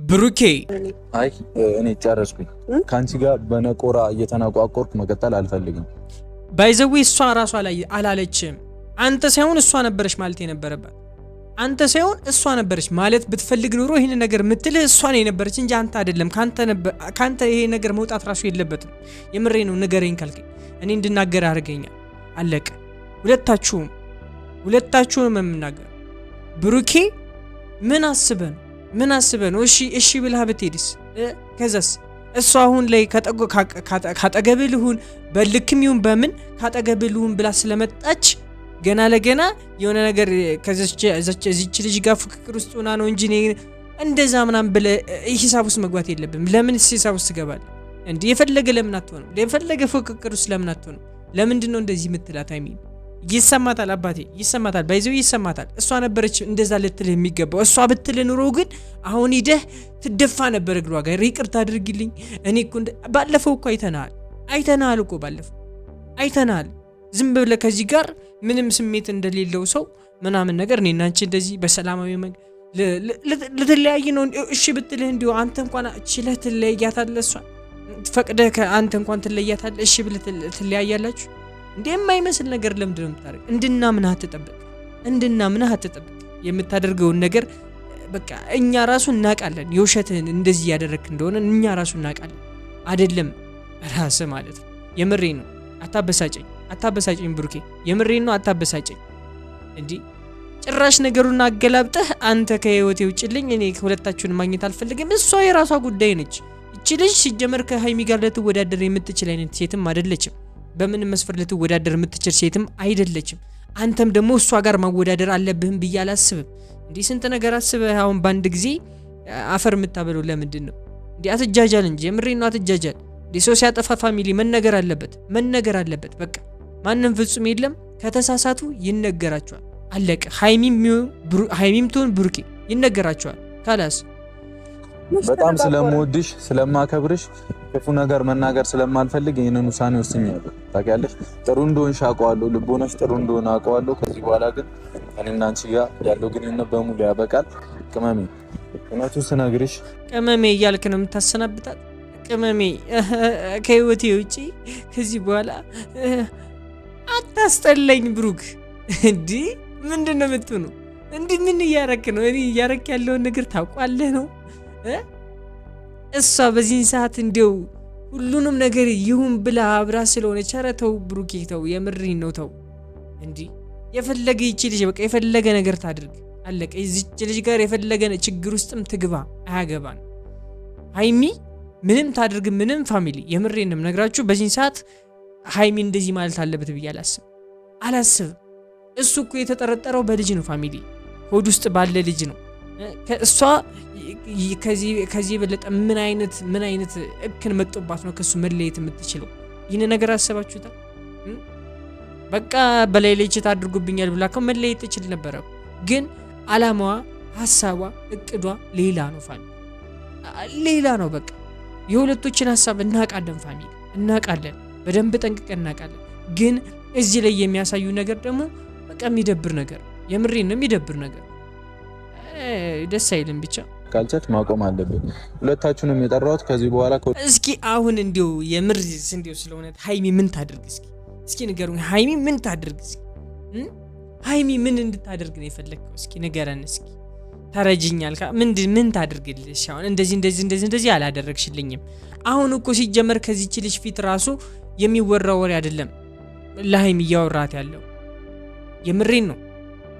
ብሩኬ አይ እኔ ጨረስኩኝ። ካንቺ ጋር በነቆራ እየተናቋቆርኩ መቀጠል አልፈልግም። ባይዘዌ እሷ ራሷ ላይ አላለችም። አንተ ሳይሆን እሷ ነበረች ማለት የነበረባት። አንተ ሳይሆን እሷ ነበረች ማለት ብትፈልግ ኑሮ ይሄን ነገር ምትልህ እሷ ነው የነበረች እንጂ አንተ አይደለም። ካንተ ይሄ ነገር መውጣት ራሱ የለበትም። የምሬ ነው። ንገረኝ ካልከኝ እኔ እንድናገር አድርገኛል። አለቀ። ሁለታችሁም የምናገር ብሩኬ ምን አስበህ ነው? እሺ ብለህ ብትሄድስ? ከዛስ እሷ አሁን ላይ ካጠገብህ ልሁን በልክም ይሁን በምን ካጠገብህ ልሁን ብላ ስለመጣች ገና ለገና የሆነ ነገር ከዚች ልጅ ጋር ፍክክር ውስጥ ሆና ነው እንጂ እንደዛ ምናምን ብለህ ሂሳብ ውስጥ መግባት የለብም። ለምን ሂሳብ ውስጥ ትገባለህ እንዴ? የፈለገ ለምን አትሆንም? የፈለገ ፍክክር ውስጥ ለምን አትሆንም? ለምንድን ነው እንደዚህ የምትላት? አይሚን ይሰማታል፣ አባቴ ይሰማታል፣ ባይዘው ይሰማታል። እሷ ነበረች እንደዛ ልትልህ የሚገባው። እሷ ብትልህ ኑሮ ግን አሁን ሂደህ ትደፋ ነበር እግሯ ጋር። ይቅርታ አድርግልኝ እኔ እኮ ባለፈው እኮ አይተናል እኮ ባለፈው አይተናል። ዝም ብለህ ከዚህ ጋር ምንም ስሜት እንደሌለው ሰው ምናምን ነገር እኔና አንቺ እንደዚህ በሰላማዊ መንገድ ልትለያይ ነው። እሺ ብትልህ እንዲሁ አንተ እንኳን ችለህ ትለያያታለህ። እሷ ፈቅደህ ከአንተ እንኳን ትለያያታለህ። እሺ ብለህ ትለያያላችሁ እንዴ? የማይመስል ነገር ለምንድን ነው የምታደርገው? እንድናምንህ አትጠብቅ። የምታደርገውን ነገር በቃ እኛ ራሱ እናውቃለን። የውሸትህን እንደዚህ ያደረክ እንደሆነ እኛ ራሱ እናውቃለን። አይደለም ራስህ ማለት ነው። የምሬ ነው። አታበሳጨኝ ብሩኬ፣ የምሬን ነው። አታበሳጨኝ እንዴ! ጭራሽ ነገሩን አገላብጠህ አንተ ከህይወቴ ውጭልኝ፣ እኔ ሁለታችሁን ማግኘት አልፈልግም። እሷ የራሷ ጉዳይ ነች። እቺ ልጅ ሲጀመር ከሃይሚ ጋር ልትወዳደር የምትችል አይነት ሴትም አይደለችም። በምን መስፈር ልትወዳደር የምትችል ሴትም አይደለችም። አንተም ደግሞ እሷ ጋር ማወዳደር አለብህም ብዬ አላስብም። እንዴ ስንት ነገር አስበህ አሁን በአንድ ጊዜ አፈር የምታበለው ለምንድን ነው እንዴ? አትጃጃል እንጂ፣ የምሬን ነው። አትጃጃል እንዴ! ሰው ሲያጠፋ ፋሚሊ መነገር አለበት። በቃ ማንም ፍጹም የለም። ከተሳሳቱ ይነገራቸዋል። አለቀ። ሃይሚም ትሁን ብሩኬ ይነገራቸዋል። ካላስ በጣም ስለምወድሽ ስለማከብርሽ ክፉ ነገር መናገር ስለማልፈልግ ይሄንን ውሳኔ ወስኛለሁ። ታውቂያለሽ፣ ጥሩ እንደሆንሽ አውቀዋለሁ። ልቦናሽ ጥሩ እንደሆነ አውቀዋለሁ። ከዚህ በኋላ ግን እኔና አንቺ ጋር ያለው ግንኙነት በሙሉ ያበቃል። ቅመሜ፣ እውነቱን ስነግርሽ ቅመሜ እያልክ ነው የምታሰናብታት? ቅመሜ ከህይወቴ ውጪ ከዚህ በኋላ አታስጠላኝ ብሩክ። እንዲ ምንድን ነው የምትሆነው? እንዲ ምን እያረክ ነው? እኔ እያረክ ያለውን ነገር ታውቋለህ ነው? እሷ በዚህን ሰዓት እንዲው ሁሉንም ነገር ይሁን ብላ አብራ ስለሆነች፣ ኧረ ተው ብሩኬ ተው፣ የምሬን ነው ተው። እንዲ የፈለገ ይቺ ልጅ በቃ የፈለገ ነገር ታድርግ፣ አለቀ። እዚች ልጅ ጋር የፈለገ ችግር ውስጥም ትግባ፣ አያገባን። ሃይሚ ምንም ታድርግ ምንም፣ ፋሚሊ የምሬንም ነግራችሁ በዚህን ሰዓት ሃይሚ እንደዚህ ማለት አለበት ብዬ አላስብም። እሱ እኮ የተጠረጠረው በልጅ ነው ፋሚሊ፣ ሆድ ውስጥ ባለ ልጅ ነው። እሷ ከዚህ የበለጠ ምን አይነት እክን መጥቶባት ነው ከሱ መለየት የምትችለው? ይህን ነገር አሰባችሁታል? በቃ በላይ ላይ ችት አድርጉብኛል ብላ መለየት ትችል ነበረ። ግን አላማዋ፣ ሀሳቧ፣ እቅዷ ሌላ ነው ፋሚሊ፣ ሌላ ነው። በቃ የሁለቶችን ሀሳብ እናውቃለን ፋሚሊ፣ እናውቃለን፣ በደንብ ጠንቅቀን እናውቃለን። ግን እዚህ ላይ የሚያሳዩ ነገር ደግሞ በቃ የሚደብር ነገር፣ የምሬን ነው የሚደብር ነገር፣ ደስ አይልም። ብቻ ካልቻች ማቆም አለብን። ሁለታችሁንም የጠራሁት ከዚህ በኋላ እስኪ አሁን እንዲው የምር እንዲው ስለሆነ ሃይሚ ምን ታድርግ? እስኪ ንገሩኝ። ሃይሚ ምን ታድርግ? ሃይሚ ምን እንድታደርግ ነው የፈለግከው? እስኪ ንገረን። እስኪ ተረጅኛል። ምን ታድርግልሽ? አሁን እንደዚህ አላደረግሽልኝም። አሁን እኮ ሲጀመር ከዚህች ልጅ ፊት ራሱ የሚወራ ወሬ አይደለም ለሃይሚ እያወራት ያለው። የምሬን ነው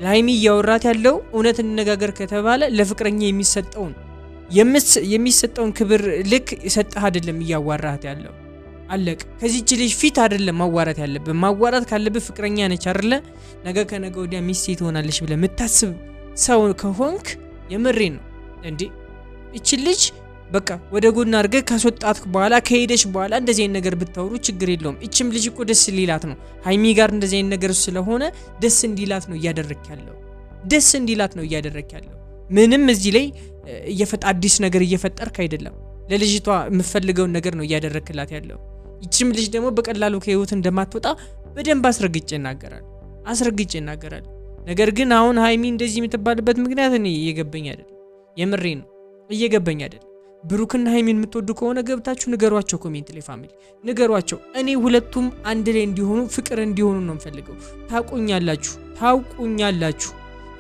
ለሃይሚ እያወራት ያለው። እውነት እንነጋገር ከተባለ ለፍቅረኛ የሚሰጠውን ክብር ልክ ሰጠህ አይደለም እያዋራት ያለው። አለቅ። ከዚህች ልጅ ፊት አይደለም ማዋራት ያለብህ። ማዋራት ካለብህ ፍቅረኛ ነች አይደለ? ነገ ከነገ ወዲያ ሚስቴ ትሆናለች ብለህ የምታስብ ሰው ከሆንክ የምሬን ነው እንዴ እቺ ልጅ በቃ ወደ ጎን አድርገህ ካስወጣት በኋላ ከሄደች በኋላ እንደዚህ አይነት ነገር ብታወሩ ችግር የለውም። እቺም ልጅ እኮ ደስ ሊላት ነው ሃይሚ ጋር እንደዚህ አይነት ነገር ስለሆነ ደስ እንዲላት ነው እያደረክ ያለው። ምንም እዚህ ላይ አዲስ ነገር እየፈጠርክ አይደለም። ለልጅቷ የምፈልገውን ነገር ነው እያደረክላት ያለው። እቺም ልጅ ደግሞ በቀላሉ ከህይወት እንደማትወጣ በደንብ አስረግጬ እናገራለሁ። ነገር ግን አሁን ሃይሚ እንደዚህ የምትባልበት ምክንያት እኔ እየገባኝ አይደለም። የምሬ ነው። እየገባኝ አይደለም። ብሩክና ሃይሚን የምትወዱ ከሆነ ገብታችሁ ንገሯቸው፣ ኮሜንት ላይ ፋሚሊ ንገሯቸው። እኔ ሁለቱም አንድ ላይ እንዲሆኑ ፍቅር እንዲሆኑ ነው የምፈልገው። ታውቁኛላችሁ።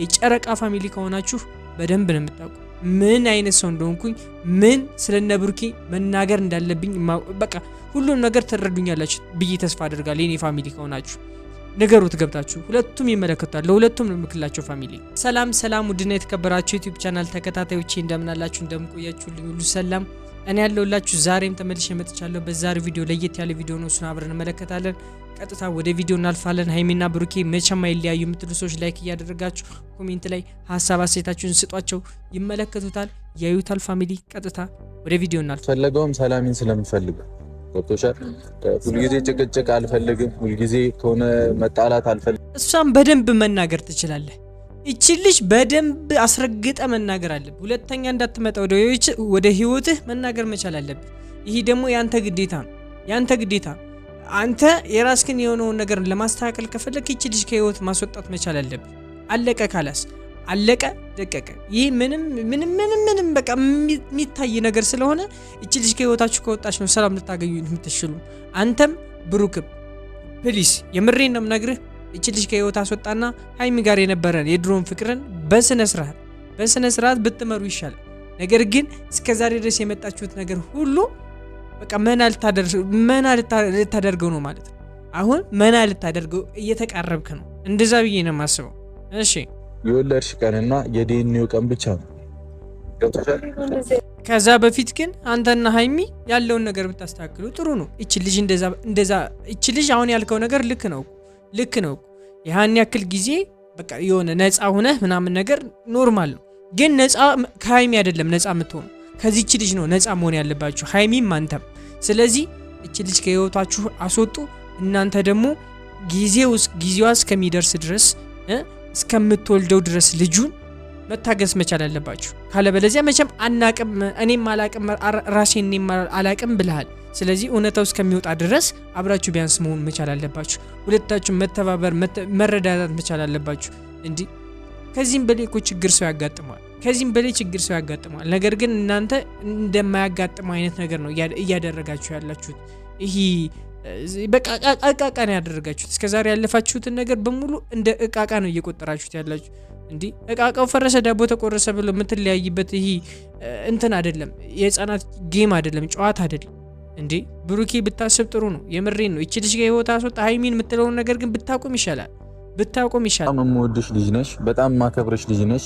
የጨረቃ ፋሚሊ ከሆናችሁ በደንብ ነው የምታውቁ ምን አይነት ሰው እንደሆንኩኝ፣ ምን ስለነ ብሩኬ መናገር እንዳለብኝ በቃ ሁሉም ነገር ትረዱኛላችሁ ብዬ ተስፋ አደርጋለሁ። የኔ ፋሚሊ ከሆናችሁ ነገሩት ገብታችሁ፣ ሁለቱም ይመለከታል። ለሁለቱም ነው ምክላቸው ፋሚሊ። ሰላም ውድና የተከበራችሁ ዩቲዩብ ቻናል ተከታታዮቼ እንደምናላችሁ እንደምቆያችሁልኝ ሁሉ ሰላም እኔ ያለሁላችሁ ዛሬም ተመልሼ መጥቻለሁ። በዛሬው ቪዲዮ ለየት ያለ ቪዲዮ ነው፣ እሱን አብረን እንመለከታለን። ቀጥታ ወደ ቪዲዮ እናልፋለን። ሃይሚና ብሩኬ መቼም አይለያዩ የምትሉ ሰዎች ላይክ እያደረጋችሁ ኮሜንት ላይ ሀሳብ አስተያየታችሁን ስጧቸው። ይመለከቱታል፣ ያዩታል። ፋሚሊ ቀጥታ ወደ ቪዲዮ እናልፋለን። ፈለገውም ሰላሚን ስለምፈልግ ገብቶሻል። ሁልጊዜ ጭቅጭቅ አልፈልግም፣ ሁልጊዜ ከሆነ መጣላት አልፈልግም። እሷም በደንብ መናገር ትችላለህ። እቺ ልጅ በደንብ አስረግጠ መናገር አለብህ። ሁለተኛ እንዳትመጣ ወደ ህይወትህ መናገር መቻል አለብህ። ይሄ ደግሞ ያንተ ግዴታ ነው። አንተ የራስህን የሆነውን ነገር ለማስተካከል ከፈለክ እቺ ልጅ ከህይወት ማስወጣት መቻል አለብህ። አለቀ ካላስ አለቀ ደቀቀ። ይህ ምንም በቃ የሚታይ ነገር ስለሆነ እቺ ልጅ ከህይወታችሁ ከወጣች ነው ሰላም ልታገኙ የምትችሉ። አንተም ብሩክም ፕሊስ የምሬን ነው የምነግርህ፣ እቺ ልጅ ከህይወት አስወጣና ሃይሚ ጋር የነበረን የድሮን ፍቅርን በስነ ስርዓት ብትመሩ ይሻላል። ነገር ግን እስከዛሬ ድረስ የመጣችሁት ነገር ሁሉ በቃ መና ልታደርገው ነው ማለት ነው። አሁን መና ልታደርገው እየተቃረብክ ነው። እንደዛ ብዬ ነው የማስበው። እሺ የወለድሽ ቀንና የዲኤንኤው ቀን ብቻ ነው። ከዛ በፊት ግን አንተና ሃይሚ ያለውን ነገር ብታስተካክሉ ጥሩ ነው። እቺ ልጅ አሁን ያልከው ነገር ልክ ነው። ያን ያክል ጊዜ በቃ የሆነ ነፃ ሆነህ ምናምን ነገር ኖርማል ነው። ግን ነፃ ከሃይሚ አይደለም ነፃ የምትሆኑ ከዚህች ልጅ ነው ነፃ መሆን ያለባችሁ፣ ሃይሚም አንተም። ስለዚህ እቺ ልጅ ከህይወታችሁ አስወጡ። እናንተ ደግሞ ጊዜዋ እስከሚደርስ ድረስ እስከምትወልደው ድረስ ልጁን መታገስ መቻል አለባችሁ። ካለበለዚያ መቼም አናቅም፣ እኔም አላቅም ብለሃል። ስለዚህ እውነታው እስከሚወጣ ድረስ አብራችሁ ቢያንስ መሆን መቻል አለባችሁ። ሁለታችሁ መተባበር መረዳዳት መቻል አለባችሁ። እንዲህ ከዚህም በላይ እኮ ችግር ሰው ያጋጥማል። ነገር ግን እናንተ እንደማያጋጥመው አይነት ነገር ነው እያደረጋችሁ ያላችሁት። ይሄ በቃ እቃቃ ነው ያደረጋችሁት። እስከዛሬ ያለፋችሁትን ነገር በሙሉ እንደ እቃቃ ነው እየቆጠራችሁት ያላችሁ። እንዲህ እቃቃው ፈረሰ ዳቦ ተቆረሰ ብሎ የምትለያይበት ይሄ እንትን አይደለም፣ የህፃናት ጌም አይደለም፣ ጨዋታ አይደለም። እንዴ ብሩኬ ብታስብ ጥሩ ነው። የምሬን ነው። እቺ ልጅ ከህይወት አስወጣ ሃይሚን የምትለውን ነገር ግን ብታቆም ይሻላል። በጣም የምወድሽ ልጅ ነሽ፣ በጣም ማከብረሽ ልጅ ነሽ።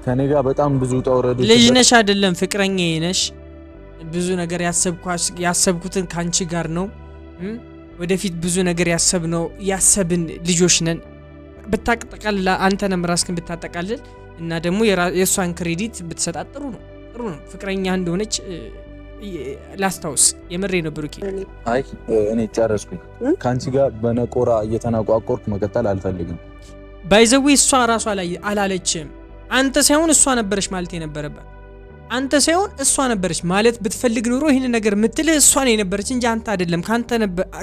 ከኔ ጋር በጣም ብዙ ተወረዱት ልጅ ነሽ አይደለም፣ ፍቅረኛዬ ነሽ። ብዙ ነገር ያሰብኩትን ካንቺ ጋር ነው። ወደፊት ብዙ ነገር ያሰብን ልጆች ነን። ብታጠቃልል አንተንም ራስህን ብታጠቃልል እና ደግሞ የእሷን ክሬዲት ብትሰጣት ጥሩ ነው። ፍቅረኛ እንደሆነች ላስታውስ። የምሬ ነው ብሩኬ። አይ እኔ ጨረስኩኝ። ካንቺ ጋር በነቆራ እየተናቋቆርኩ መቀጠል አልፈልግም። ባይዘዊ እሷ ራሷ ላይ አላለችም። አንተ ሳይሆን እሷ ነበረች ማለት የነበረባት። አንተ ሳይሆን እሷ ነበረች ማለት ብትፈልግ ኑሮ ይሄን ነገር ምትልህ እሷ ነው የነበረች እንጂ አንተ አይደለም።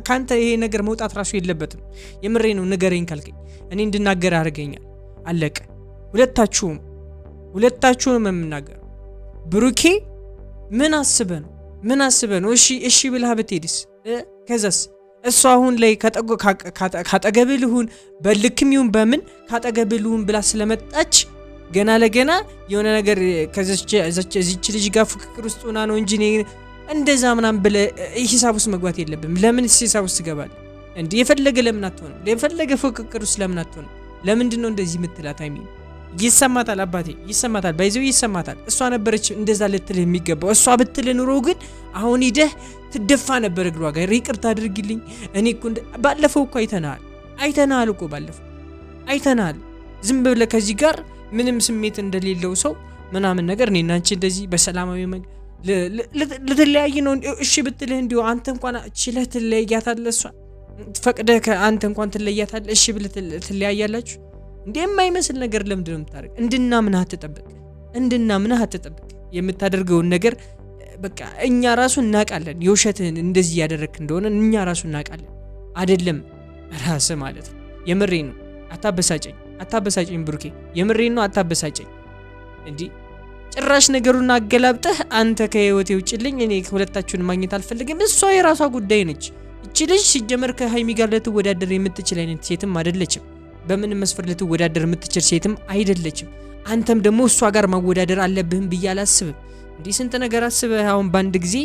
ካንተ ይሄ ነገር መውጣት ራሱ የለበትም። የምሬ ነው። ንገረኝ ካልከኝ እኔ እንድናገር አድርገኛል። አለቀ። ሁለታችሁንም የምናገረው ብሩኬ ምን አስበህ ነው? እሺ ብለህ ብትሄድስ? ከዛስ እሷ አሁን ላይ ካጠገብህ ልሁን በልክም ይሁን በምን ካጠገብህ ልሁን ብላ ስለመጣች ገና ለገና የሆነ ነገር ከዚች ልጅ ጋር ፍቅር ውስጥ ሆና ነው እንጂ እንደዛ ምናምን ብለህ ሂሳብ ውስጥ መግባት የለብም። ለምን ሂሳብ ውስጥ ትገባለህ? እንዴ የፈለገ ለምን አትሆንም? የፈለገ ፍቅር ውስጥ ለምን አትሆንም? ለምንድን ነው እንደዚህ የምትላት? ሃይሚ ይሰማታል፣ አባቴ ይሰማታል፣ ባይዘው ይሰማታል። እሷ ነበረች እንደዛ ልትልህ የሚገባው። እሷ ብትልህ ኑሮ ግን አሁን ሂደህ ትደፋ ነበር እግሯ ጋር። ይቅርታ አድርግልኝ እኔ እኮ ባለፈው እኮ አይተናል እኮ ባለፈው አይተናል። ዝም ብለህ ከዚህ ጋር ምንም ስሜት እንደሌለው ሰው ምናምን ነገር እኔና አንቺ እንደዚህ በሰላማዊ ልትለያይ ነው። እሺ ብትልህ እንዲሁ አንተ እንኳን ችለህ ትለያያታለህ። እሷ ፈቅደህ ከአንተ እንኳን ትለያያታለህ። እሺ ብለህ ትለያያላችሁ። እንዴ የማይመስል ነገር ለምንድን ነው የምታደርገው? እንድናምንህ አትጠብቅ። የምታደርገውን ነገር በቃ እኛ ራሱ እናውቃለን። የውሸትህን እንደዚህ ያደረክ እንደሆነ እኛ ራሱ እናውቃለን። አይደለም ራስህ ማለት ነው። የምሬን ነው። አታበሳጨኝ ብሩኬ፣ የምሬን ነው። አታበሳጨኝ። እንዴ ጭራሽ ነገሩን አገላብጠህ አንተ ከህይወቴ ውጭልኝ፣ እኔ ሁለታችሁን ማግኘት አልፈልግም። እሷ የራሷ ጉዳይ ነች። እቺ ልጅ ሲጀመር ከሀይሚ ጋር ልትወዳደር የምትችል አይነት ሴትም አይደለችም። በምን መስፈር ልትወዳደር የምትችል ሴትም አይደለችም። አንተም ደግሞ እሷ ጋር ማወዳደር አለብህም ብዬ አላስብም። እንዲህ ስንት ነገር አስበህ አሁን በአንድ ጊዜ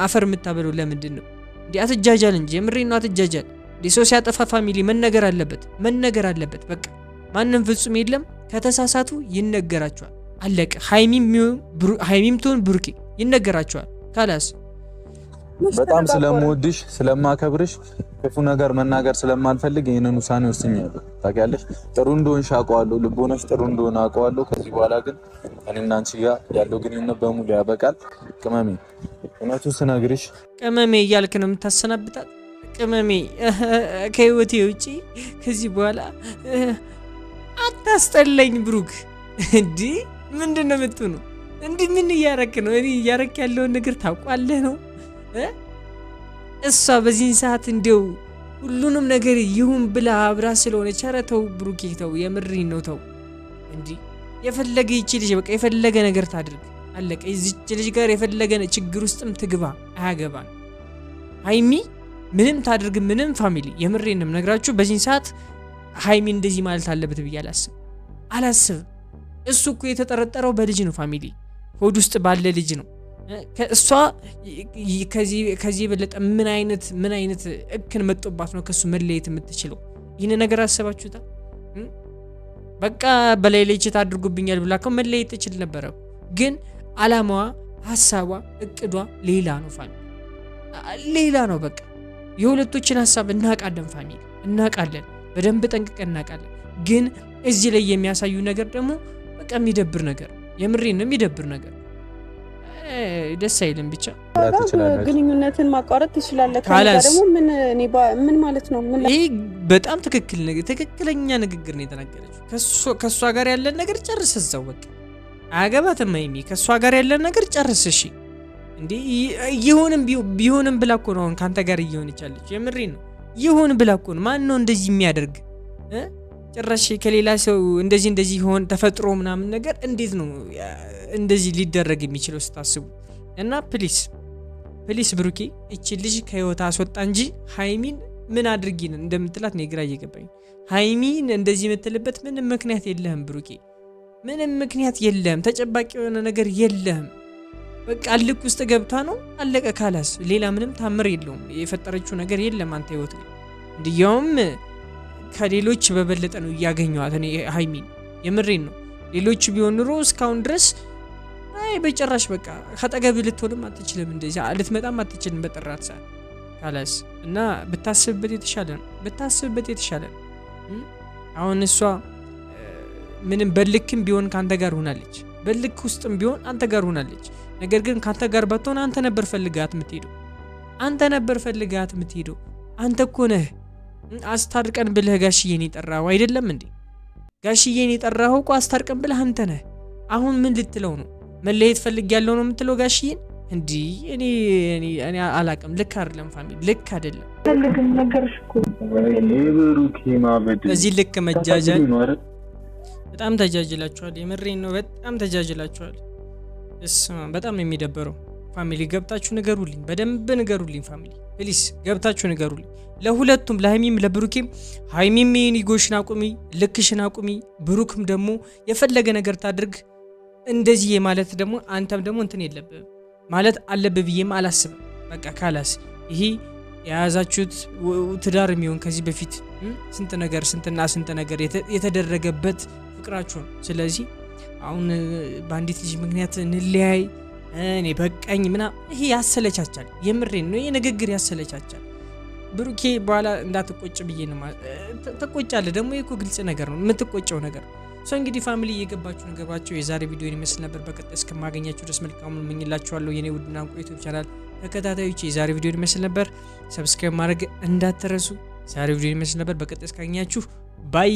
አፈር የምታበለው ለምንድን ነው? እንዲህ አትጃጃል እንጂ የምሬን ነው፣ አትጃጃል። እንዲህ ሰው ሲያጠፋ ፋሚሊ መነገር አለበት። በቃ ማንም ፍጹም የለም። ከተሳሳቱ ይነገራቸዋል። አለቀ። ሀይሚም ትሁን ብሩኬ ይነገራቸዋል። ካላስ በጣም ስለምወድሽ ስለማከብርሽ ክፉ ነገር መናገር ስለማልፈልግ ይሄንን ውሳኔ ወስኛለሁ። ታውቂያለሽ፣ ጥሩ እንደሆንሽ አውቀዋለሁ፣ ልቦናሽ ጥሩ እንደሆነ አውቀዋለሁ። ከዚህ በኋላ ግን እኔና አንቺ ጋር ያለው ግንኙነት በሙሉ ያበቃል። ቅመሜ፣ እውነቱን ስነግርሽ ቅመሜ እያልክ ነው የምታሰናብታት? ቅመሜ ከህይወቴ ውጪ ከዚህ በኋላ አታስጠለኝ ብሩክ። እንዲህ ምንድን ነው የምትሆነው? እንዲህ ምን እያረክ ነው? እኔ እያረክ ያለውን ነገር ታውቋለህ ነው? እሷ በዚህን ሰዓት እንደው ሁሉንም ነገር ይሁን ብላ አብራ ስለሆነች፣ ኧረ ተው ብሩኬ ተው፣ የምሪን ነው ተው። እንዲህ የፈለገ ይቺ ልጅ በቃ የፈለገ ነገር ታድርግ፣ አለቀ። እዚች ልጅ ጋር የፈለገ ችግር ውስጥም ትግባ፣ አያገባን። ሀይሚ ምንም ታድርግ ምንም፣ ፋሚሊ የምሬንም ነግራችሁ በዚህን ሰዓት ሀይሚ እንደዚህ ማለት አለበት ብዬ አላስብም። እሱ እኮ የተጠረጠረው በልጅ ነው ፋሚሊ፣ ሆድ ውስጥ ባለ ልጅ ነው። እሷ ከዚህ የበለጠ ምን አይነት እክን መጦባት ነው ከሱ መለየት የምትችለው? ይህን ነገር አሰባችሁታል? በቃ በላይ ላይ ችት አድርጉብኛል ብላ እኮ መለየት ትችል ነበረ። ግን አላማዋ፣ ሀሳቧ፣ እቅዷ ሌላ ነው ፋሚሊ፣ ሌላ ነው። በቃ የሁለቶችን ሀሳብ እናውቃለን ፋሚሊ፣ እናውቃለን፣ በደንብ ጠንቅቀን እናውቃለን። ግን እዚህ ላይ የሚያሳዩ ነገር ደግሞ በቃ የሚደብር ነገር፣ የምሬን ነው የሚደብር ነገር፣ ደስ አይልም። ብቻ ግንኙነትን ማቋረጥ ትችላለህ ካለ ደግሞ ምን ማለት ነው? ይሄ በጣም ትክክለኛ ንግግር ነው የተናገረችው። ከሷ ጋር ያለን ነገር ጨርስ፣ እዛው በቃ አያገባትም። ሀይሚ ከሷ ጋር ያለን ነገር ጨርስ። እሺ እንዴ ቢሆንም ብላ እኮ ነው ካንተ ጋር እየሆነች ያለች። የምሬን ነው ይሁን ብላ እኮ ነው። ማን ነው እንደዚህ የሚያደርግ? ጭራሽ ከሌላ ሰው እንደዚህ ሆን ተፈጥሮ ምናምን ነገር እንዴት ነው እንደዚህ ሊደረግ የሚችለው ስታስቡ? እና ፕሊስ ብሩኬ እቺ ልጅ ከህይወት አስወጣ እንጂ ሀይሚን ምን አድርጊን እንደምትላት ነው ግራ እየገባኝ። ሀይሚን እንደዚህ የምትልበት ምንም ምክንያት የለህም ብሩኬ፣ ምንም ምክንያት የለህም። ተጨባጭ የሆነ ነገር የለህም። በቃ ልክ ውስጥ ገብታ ነው አለቀ። ካላስ ሌላ ምንም ታምር የለውም። የፈጠረችው ነገር የለም አንተ ህይወት ላይ። እንዲያውም ከሌሎች በበለጠ ነው እያገኘዋት እኔ ሀይሚን፣ የምሬን ነው። ሌሎች ቢሆን ኑሮ እስካሁን ድረስ በጭራሽ በቃ ከጠገብ ልትሆንም አትችልም፣ እንደዚህ ልትመጣም አትችልም በጠራት ሰዓት። ካላስ እና ብታስብበት የተሻለ ነው። አሁን እሷ ምንም በልክም ቢሆን ካንተ ጋር ሆናለች፣ በልክ ውስጥም ቢሆን አንተ ጋር ሆናለች። ነገር ግን ካንተ ጋር ባትሆን አንተ ነበር ፈልጋት የምትሄደው። አንተ እኮ ነህ አስታርቀን ብለህ ጋሽዬን የጠራኸው አይደለም እንዴ? ጋሽዬን የጠራኸው እኮ አስታርቀን ብለህ አንተ ነህ። አሁን ምን ልትለው ነው? መለየት ፈልጊያለሁ ነው የምትለው ጋሽዬን? እንዲህ እኔ አላቅም። ልክ አይደለም ፋሚሊ፣ ልክ አይደለም። በዚህ ልክ መጃጃል በጣም ተጃጅላችኋል። የምሬን ነው፣ በጣም ተጃጅላችኋል። በጣም ነው የሚደበረው ፋሚሊ። ገብታችሁ ንገሩልኝ፣ በደንብ ንገሩልኝ ፋሚሊ ፕሊስ፣ ገብታችሁ ንገሩልኝ ለሁለቱም፣ ለሀይሚም ለብሩኬም። ሀይሚም ይጎሽን አቁሚ፣ ልክሽን አቁሚ። ብሩክም ደግሞ የፈለገ ነገር ታድርግ። እንደዚህ ማለት ደግሞ አንተም ደግሞ እንትን የለብህም ማለት አለብህ ብዬም አላስብም። በቃ ካላስ ይሄ የያዛችሁት ትዳር የሚሆን ከዚህ በፊት ስንት ነገር የተደረገበት ፍቅራችሁ ነው። ስለዚህ አሁን በአንዲት ልጅ ምክንያት እንለያይ እኔ በቃኝ ይሄ ያሰለቻቻል። የምሬን ነው፣ ይሄ ንግግር ያሰለቻቻል። ብሩኬ በኋላ እንዳትቆጭ ብዬ ነው። ተቆጫለህ ደግሞ፣ ይሄ እኮ ግልጽ ነገር ነው የምትቆጨው ነገር። ሶ እንግዲህ ፋሚሊ እየገባችሁ ነገባችሁ። የዛሬ ቪዲዮ ይመስል ነበር። በቀጣይ እስከማገኛችሁ ድረስ መልካሙን እመኝላችኋለሁ። የኔ ውድና እንቁ ዩቲዩብ ቻናል ተከታታዮች የዛሬ ቪዲዮ ይመስል ነበር። ሰብስክራይብ ማድረግ እንዳትረሱ። ዛሬ ቪዲዮ ይመስል ነበር። በቀጣይ እስካገኛችሁ ባይ